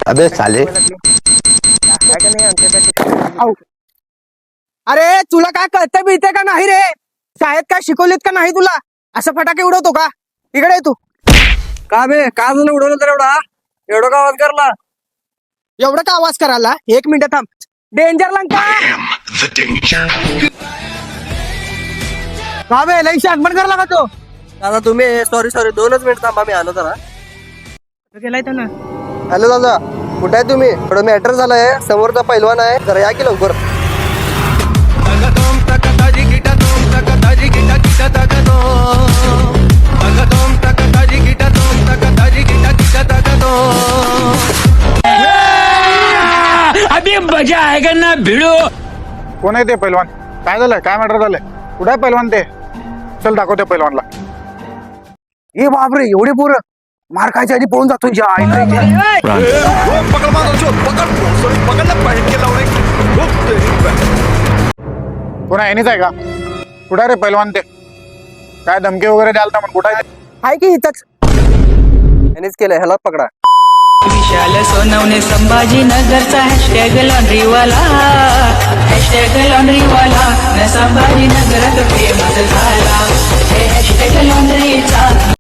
अबे साले. अरे तुला काय कळतं बिळतं का नाही रे? शाळेत काय शिकवलीत का नाही तुला? असं फटाके उडवतो का? इकडे ये तू. का बे का झालं उडवलं तर एवढं का आवाज करला? एवढं का आवाज करायला? 1 मिनिट थांब. डेंजर लंका. का बे लई शानपण करला का तो? दादा तुम्ही सॉरी 2च मिनिट थांबा मी आलो जरा. गेलाय ना. हॅलो दादा कुठे आहे तुम्ही? थोडं मॅटर झालंय समोरचा पैलवान आहे जरा या की लवकर. अभी मजा आएगा ना भिड़ो. कोण आहे ते पैलवान? काय झालंय? काय मॅटर झालंय? कुठे आहे पैलवान ते? चल दाखव त्या पैलवानला. ए बापरे एवढे पोरं मार खायच्या आधी पळून जातो ज्या कोण आहे? यांनीच आहे का? कुठे आहे रे पैलवान ते? काय धमकी वगैरे द्याल तर कुठे आहे? आहे की इथंच. यांनीच केलंय ह्याला पकडा. विशाल सोनवणे संभाजीनगरचा हॅशटॅग लॉन्ड्रीवाला न संभाजीनगरात फेमस झाला हॅशटॅग लॉन्ड्रीचा